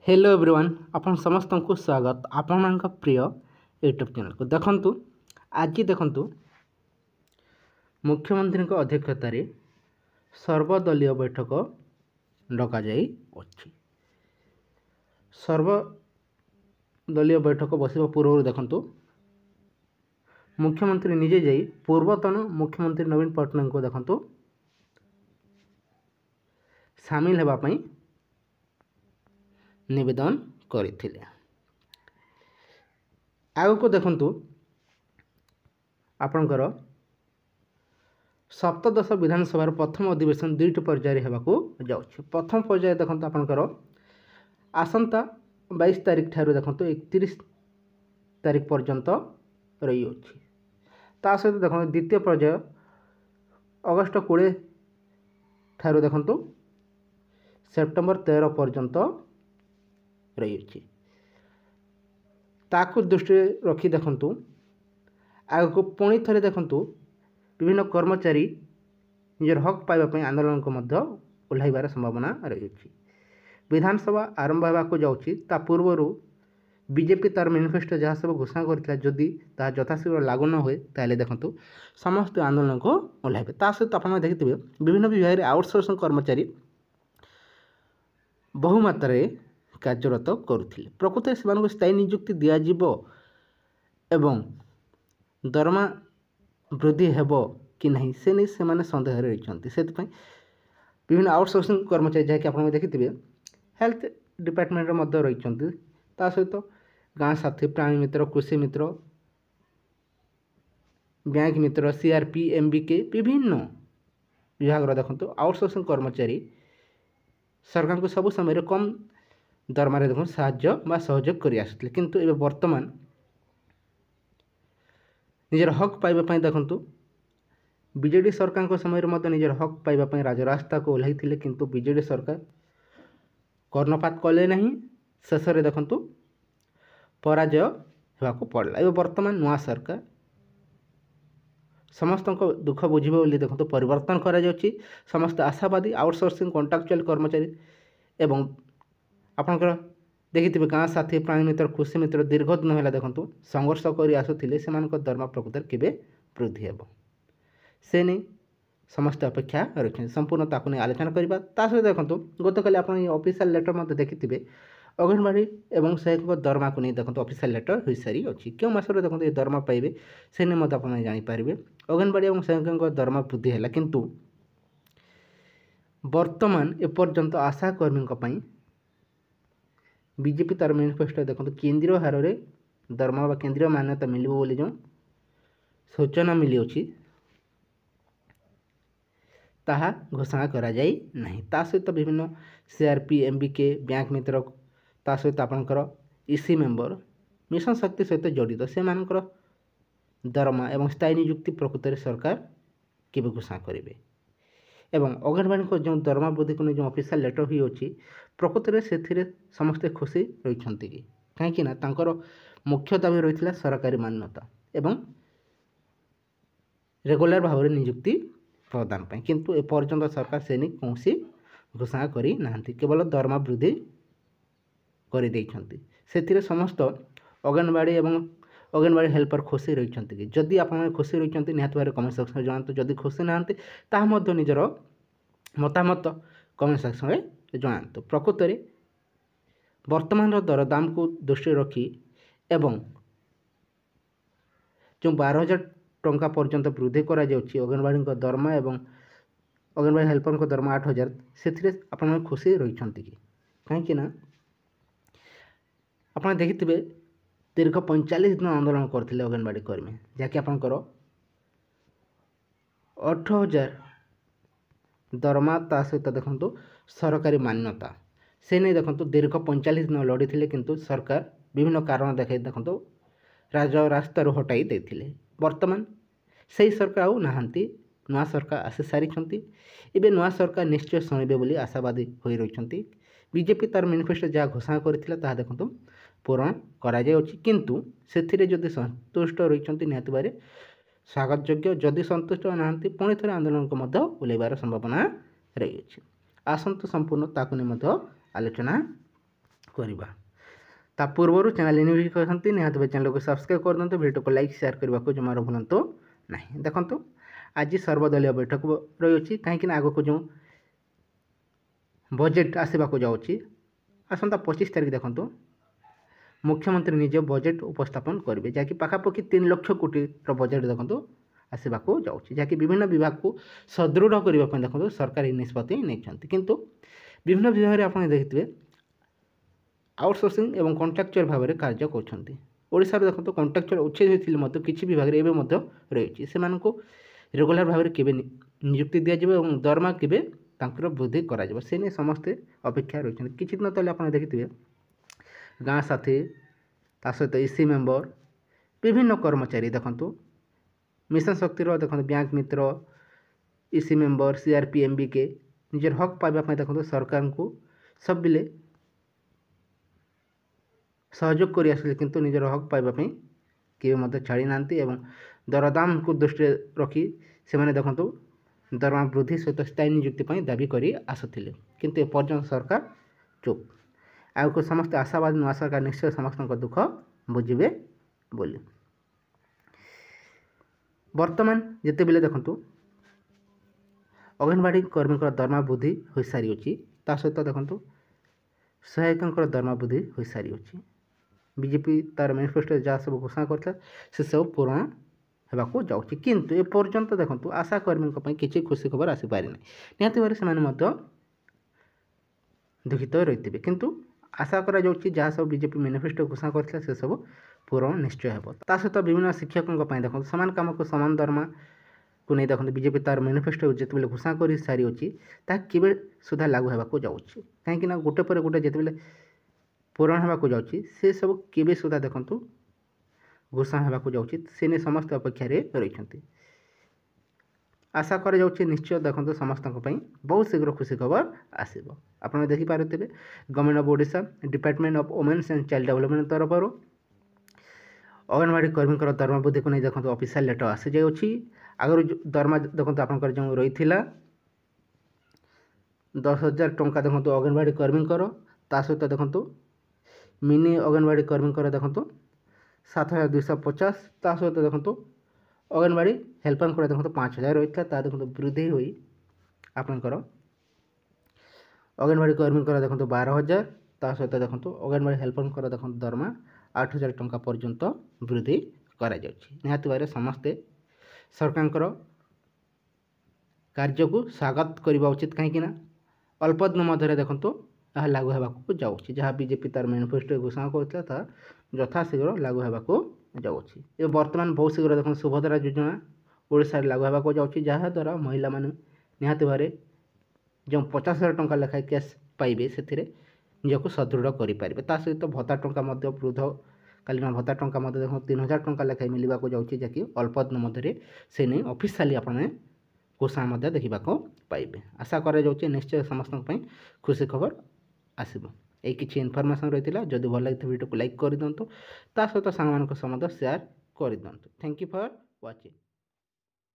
Hello everyone आपण समस्त को स्वागत आपण प्रिय यूट्यूब चैनल को देखंतु आज देखंतु मुख्यमंत्री अध्यक्षतार सर्वदलीय बैठक डक सर्वदलीय बैठक बसवा पूर्व देखंतु मुख्यमंत्री निजे जाई पूर्वतन मुख्यमंत्री नवीन पट्टनायक को देखंतु सामिल हेबा पई निवेदन करथिले। आगो को देखंतु आपणकर सप्तदश विधानसभा प्रथम अधिवेशन दुईट पर्याय हेबाकू जाउछि। प्रथम पर्याय देखंतु आपणकर आसंता 22 तारिख ठारू देखंतु 31 तारिख पर्यंत रही अछि। ता सहित देखंतु द्वितीय पर्याय अगस्त 20 ठारू देखंतु सेप्टेम्बर 13 पर्यंत रही ताकू दृष्टि रखी देखंतु आग को पुणी थे देखंतु विभिन्न कर्मचारी निजर हक पाइबा आंदोलन को मध्य ओह्लैबार संभावना रही। विधानसभा आरंभ होगा जाऊँगी ता पूर्वर बीजेपी तार मैनिफेस्टो जहाँ सब घोषणा करता जदि ता यथाशीघ्र लागू न हुए ताले देखंतु समस्त आंदोलन को ओह्लैबे। ता सहित आप देखिथे विभिन्न विभाग में आउटसोर्सिंग कर्मचारी बहुमात्रा कार्यरत करुथिले। प्रकृत से स्थायी नियुक्ति दिज्व एवं दरमा वृद्धि हेब कि नहीं से नहीं से सन्देह रही से विभिन्न आउटसोर्सिंग कर्मचारी जहाँकि आप देखिथे हेल्थ डिपार्टमेंट रही सहित गाँ साथी प्राणी मित्र कृषि मित्र बैंक मित्र सीआरपी एमबीके विभिन्न विभाग देखो आउटसोर्सिंग कर्मचारी सरकार को सब समय कम दरमारे देखो साहाय्य बा सहयोग करि आसुथिले किंतु एबे वर्तमान निजर हक पाइबा देखंतु बीजेडी सरकार को समय मध्य निजर हक पाइबा राजरास्ता को ओह्लैथिले किंतु बीजेडी सरकार कर्णपात कले नहीं शेष में देखंतु पराजय होगाकू पड़ला। एबे वर्तमान नुआ सरकार समस्त दुख बुझे बोली देखो परिवर्तन करा जाउछि। समस्त आशावादी आउटसोर्सिंग कॉन्ट्रैक्चुअल कर्मचारी एवं आपणकर देखिथे गाँ साथी प्राणी मित्र कृषि मित्र दीर्घ दिन है देखो संघर्ष कर आसुले से दरमा प्रकृत केवे वृद्धि हेब से नहीं समस्त अपेक्षा रही संपूर्ण ताकू नहीं आलोचना करवा। सहित देखो गतकाली आप ऑफिशियल लेटर मत देखिथे अंगनवाड़ी एवं सहायक दरमा को नहीं देखो ऑफिशियल लेटर हो सारी अच्छी क्यों मासर देखो ये दरमा पाइबे से नहीं आप जानीपारे अंगनवाड़ी और सहायक दरमा वृद्धि है किंतु वर्तमान एपर्यंत आशा कर्मी बीजेपी तार मैनिफेस्टो देखो केंद्रीय हार में दरमा व केंद्रीय मान्यता मिल जो सूचना मिली अच्छी ताहा घोषणा करा जाई नहीं। ता सहित विभिन्न सीआरपी एमबीके बैंक मित्र ता सहित आपणकर ईसी मेंबर मिशन शक्ति सहित जड़ित से दरमा एवं स्थायी नियुक्ति प्रकृत सरकार केवे घोषणा करेंगे एवं अंगनवाड़ी को जो दरमा वृद्धि को जो ऑफिशियल लेटर हुई अच्छी प्रकृत से समस्ते खुशी रही कि कहीं मुख्य दाबी रही सरकारी मान्यता एवं रेगुलर भाव में नियुक्ति प्रदान पर किंतु एपर्यंत सरकार से नहीं कौन घोषणा करना केवल दरमा वृद्धि कर समस्त अंगनवाड़ी एवं अंगनवाड़ी हेल्पर खुशी रही कि जदि आप खुशी रही निहत भाव कमेंट सेक्शन में जनातु जदि खुशी ना निजर मतामत कमेंट सेक्शन में जनातु। प्रकृत में वर्तमान दरदाम को दृष्टि रखी एवं जो 12,000 टंका पर्यंत वृद्धि करा जाउछि अंगनवाड़ी दरमा एवं अंगनवाड़ी हेल्पर को दरमा 8,000 से आप खुशी रही कि कहीं आप देखिथे दीर्घ 45 दिन आंदोलन करते अंगनवाड़ी कर्मी जहाँकि आपंकर 8,000 दरमा ता सहित देखो सरकारी मान्यता से नहीं देखो दीर्घ 45 दिन लड़ी थे किंतु सरकार विभिन्न कारण देखाई देखो रास्तार हटाई देते वर्तमान से सरकार आउ नहांती नुआ सरकार आसी सारी एवं नुआ सरकार निश्चय शुणे बोली आशावादी हो रही। बीजेपी तार मैनिफेस्टो जहाँ घोषणा करता देखो पूरण करा किंतु से संतुष्ट रही निहत भाव स्वागत योग्य जदि संतुष्ट ना पुणी थे आंदोलन को ओह्लैबार संभावना रही। आसतु संपूर्ण ताकू नहीं आलोचना କରିବା। ତା ପୂର୍ବରୁ ଚ୍ୟାନେଲ୍ ନ୍ୟୁ କରିଛନ୍ତି ନିହାତି ଭାବେ ଚ୍ୟାନେଲକୁ ସବସ୍କ୍ରାଇବ୍ କରିଦିଅନ୍ତୁ, ଭିଡ଼ିଓକୁ ଲାଇକ୍ ସେୟାର କରିବାକୁ ଜମାରୁ ଭୁଲନ୍ତୁ ନାହିଁ। ଦେଖନ୍ତୁ ଆଜି ସର୍ବଦଳୀୟ ବୈଠକ ରହିଅଛି, କାହିଁକିନା ଆଗକୁ ଯେଉଁ ବଜେଟ୍ ଆସିବାକୁ ଯାଉଛି ଆସନ୍ତା 25 ତାରିଖ ଦେଖନ୍ତୁ ମୁଖ୍ୟମନ୍ତ୍ରୀ ନିଜ ବଜେଟ୍ ଉପସ୍ଥାପନ କରିବେ, ଯାହାକି ପାଖାପାଖି 3 ଲକ୍ଷ କୋଟିର ବଜେଟ୍ ଦେଖନ୍ତୁ ଆସିବାକୁ ଯାଉଛି, ଯାହାକି ବିଭିନ୍ନ ବିଭାଗକୁ ସୁଦୃଢ଼ କରିବା ପାଇଁ ଦେଖନ୍ତୁ ସରକାର ଏହି ନିଷ୍ପତ୍ତି ନେଇଛନ୍ତି। କିନ୍ତୁ ବିଭିନ୍ନ ବିଭାଗରେ ଆପଣ ଦେଖିଥିବେ ଆଉଟସୋର୍ସିଂ ଏବଂ କଣ୍ଟ୍ରାକ୍ଚୁଆଲ୍ ଭାବରେ କାର୍ଯ୍ୟ କରୁଛନ୍ତି। ଓଡ଼ିଶାରେ ଦେଖନ୍ତୁ କଣ୍ଟ୍ରାକ୍ଚୁଆଲ୍ ଉଚ୍ଛେଦ ହୋଇଥିଲେ ମଧ୍ୟ କିଛି ବିଭାଗରେ ଏବେ ମଧ୍ୟ ରହିଛି, ସେମାନଙ୍କୁ ରେଗୁଲାର ଭାବରେ କେବେ ନିଯୁକ୍ତି ଦିଆଯିବ ଏବଂ ଦରମା କେବେ ତାଙ୍କର ବୃଦ୍ଧି କରାଯିବ, ସେ ନେଇ ସମସ୍ତେ ଅପେକ୍ଷା ରହିଛନ୍ତି। କିଛି ଦିନ ତଳେ ଆପଣ ଦେଖିଥିବେ ଗାଁ ସାଥୀ ତା ସହିତ ଇସି ମେମ୍ବର ବିଭିନ୍ନ କର୍ମଚାରୀ ଦେଖନ୍ତୁ ମିଶନ ଶକ୍ତିର ଦେଖନ୍ତୁ ବ୍ୟାଙ୍କ ମିତ୍ର ଇସି ମେମ୍ବର ସିଆର୍ପି ଏମ୍ବିକେ ନିଜର ହକ୍ ପାଇବା ପାଇଁ ଦେଖନ୍ତୁ ସରକାରଙ୍କୁ ସବୁବେଳେ ସହଯୋଗ କରି ଆସିଲେ, କିନ୍ତୁ ନିଜର ହକ୍ ପାଇବା ପାଇଁ କେବେ ମଧ୍ୟ ଛାଡ଼ି ନାହାନ୍ତି ଏବଂ ଦରଦାମକୁ ଦୃଷ୍ଟିରେ ରଖି ସେମାନେ ଦେଖନ୍ତୁ ଦରମା ବୃଦ୍ଧି ସହିତ ସ୍ଥାୟୀ ନିଯୁକ୍ତି ପାଇଁ ଦାବି କରି ଆସୁଥିଲେ, କିନ୍ତୁ ଏପର୍ଯ୍ୟନ୍ତ ସରକାର ଚୁପ୍। ଆଗକୁ ସମସ୍ତେ ଆଶାବାଦୀ ନୂଆ ସରକାର ନିଶ୍ଚୟ ସମସ୍ତଙ୍କ ଦୁଃଖ ବୁଝିବେ ବୋଲି। ବର୍ତ୍ତମାନ ଯେତେବେଳେ ଦେଖନ୍ତୁ ଅଙ୍ଗନବାଡ଼ି କର୍ମୀଙ୍କର ଦରମା ବୃଦ୍ଧି ହୋଇସାରିଅଛି, ତା ସହିତ ଦେଖନ୍ତୁ ସହାୟିକାଙ୍କର ଦରମା ବୃଦ୍ଧି ହୋଇସାରିଅଛି। ବିଜେପି ତା'ର ମ୍ୟାନିଫେଷ୍ଟୋରେ ଯାହା ସବୁ ଘୋଷଣା କରିଥିଲା ସେସବୁ ପୂରଣ ହେବାକୁ ଯାଉଛି, କିନ୍ତୁ ଏପର୍ଯ୍ୟନ୍ତ ଦେଖନ୍ତୁ ଆଶା କର୍ମୀଙ୍କ ପାଇଁ କିଛି ଖୁସି ଖବର ଆସିପାରିନାହିଁ। ନିହାତି ଭାବରେ ସେମାନେ ମଧ୍ୟ ଦୁଃଖିତ ରହିଥିବେ, କିନ୍ତୁ ଆଶା କରାଯାଉଛି ଯାହା ସବୁ ବିଜେପି ମ୍ୟାନିଫେଷ୍ଟୋ ଘୋଷଣା କରିଥିଲା ସେସବୁ ପୂରଣ ନିଶ୍ଚୟ ହେବ। ତା ସହିତ ବିଭିନ୍ନ ଶିକ୍ଷକଙ୍କ ପାଇଁ ଦେଖନ୍ତୁ ସମାନ କାମକୁ ସମାନ ଦରମାକୁ ନେଇ ଦେଖନ୍ତୁ ବିଜେପି ତା'ର ମ୍ୟାନିଫେଷ୍ଟୋ ଯେତେବେଳେ ଘୋଷଣା କରି ସାରିଅଛି ତାହା କେବେ ସୁଦ୍ଧା ଲାଗୁ ହେବାକୁ ଯାଉଛି, କାହିଁକିନା ଗୋଟେ ପରେ ଗୋଟେ ଯେତେବେଳେ ପୂରଣ ହେବାକୁ ଯାଉଛି ସେସବୁ କେବେ ସୁଦ୍ଧା ଦେଖନ୍ତୁ ଘୋଷଣା ହେବାକୁ ଯାଉଛି, ସେ ନେଇ ସମସ୍ତେ ଅପେକ୍ଷାରେ ରହିଛନ୍ତି। ଆଶା କରାଯାଉଛି ନିଶ୍ଚୟ ଦେଖନ୍ତୁ ସମସ୍ତଙ୍କ ପାଇଁ ବହୁତ ଶୀଘ୍ର ଖୁସି ଖବର ଆସିବ। ଆପଣ ଦେଖିପାରୁଥିବେ government of Odisha department of women's and child development ତରଫରୁ ଅଙ୍ଗନବାଡ଼ି କର୍ମୀଙ୍କର ଦରମା ବୃଦ୍ଧିକୁ ନେଇ ଦେଖନ୍ତୁ ଅଫିସିଆଲ ଲେଟର ଆସିଯାଉଛି। ଆଗରୁ ଦରମା ଦେଖନ୍ତୁ ଆପଣଙ୍କର ଯେଉଁ ରହିଥିଲା 10,000 ଟଙ୍କା ଦେଖନ୍ତୁ ଅଙ୍ଗନବାଡ଼ି କର୍ମୀଙ୍କର, ତା ସହିତ ଦେଖନ୍ତୁ ମିନି ଅଙ୍ଗନବାଡ଼ି କର୍ମୀଙ୍କର ଦେଖନ୍ତୁ 7,250, ତା ସହିତ ଦେଖନ୍ତୁ ଅଙ୍ଗନବାଡ଼ି ହେଲ୍ପରଙ୍କର ଦେଖନ୍ତୁ 5,000 ରହିଥିଲା, ତାହା ଦେଖନ୍ତୁ ବୃଦ୍ଧି ହୋଇ ଆପଣଙ୍କର ଅଙ୍ଗନବାଡ଼ି କର୍ମୀଙ୍କର ଦେଖନ୍ତୁ 12,000, ତା ସହିତ ଦେଖନ୍ତୁ ଅଙ୍ଗନବାଡ଼ି ହେଲ୍ପରଙ୍କର ଦେଖନ୍ତୁ ଦରମା 8,000 ଟଙ୍କା ପର୍ଯ୍ୟନ୍ତ ବୃଦ୍ଧି କରାଯାଉଛି। ନିହାତି ଭାବରେ ସମସ୍ତେ ସରକାରଙ୍କର କାର୍ଯ୍ୟକୁ ସ୍ୱାଗତ କରିବା ଉଚିତ, କାହିଁକିନା ଅଳ୍ପ ଦିନ ମଧ୍ୟରେ ଦେଖନ୍ତୁ ଏହା ଲାଗୁ ହେବାକୁ ଯାଉଛି, ଯାହା ବିଜେପି ତା'ର ମ୍ୟାନିଫେଷ୍ଟୋ ଘୋଷଣା କରିଥିଲା ତାହା ଯଥାଶୀଘ୍ର ଲାଗୁ ହେବାକୁ ଯାଉଛି। ଏବେ ବର୍ତ୍ତମାନ ବହୁତ ଶୀଘ୍ର ଦେଖନ୍ତୁ ସୁଭଦ୍ରା ଯୋଜନା ଓଡ଼ିଶାରେ ଲାଗୁ ହେବାକୁ ଯାଉଛି, ଯାହାଦ୍ୱାରା ମହିଳାମାନେ ନିହାତି ଭାବରେ ଯେଉଁ 50,000 ଟଙ୍କା ଲେଖାଏଁ କ୍ୟାସ୍ ପାଇବେ ସେଥିରେ ନିଜକୁ ସୁଦୃଢ଼ କରିପାରିବେ। ତା ସହିତ ଭତ୍ତା ଟଙ୍କା ମଧ୍ୟ ବୃଦ୍ଧକାଳୀନ ଭତ୍ତା ଟଙ୍କା ମଧ୍ୟ ଦେଖନ୍ତୁ 3,000 ଟଙ୍କା ଲେଖାଏଁ ମିଳିବାକୁ ଯାଉଛି, ଯାହାକି ଅଳ୍ପ ଦିନ ମଧ୍ୟରେ ସେ ନେଇ ଅଫିସିଆଲି ଆପଣ ଘୋଷଣା ମଧ୍ୟ ଦେଖିବାକୁ ପାଇବେ। ଆଶା କରାଯାଉଛି ନିଶ୍ଚୟ ସମସ୍ତଙ୍କ ପାଇଁ ଖୁସି ଖବର ଆସିବ। ଏହି କିଛି ଇନଫର୍ମେସନ୍ ରହିଥିଲା, ଯଦି ଭଲ ଲାଗିଥିବ ଭିଡ଼ିଓକୁ ଲାଇକ୍ କରିଦିଅନ୍ତୁ, ତା ସହିତ ସାଙ୍ଗମାନଙ୍କ ସହ ମଧ୍ୟ ସେୟାର କରିଦିଅନ୍ତୁ। Thank you for watching.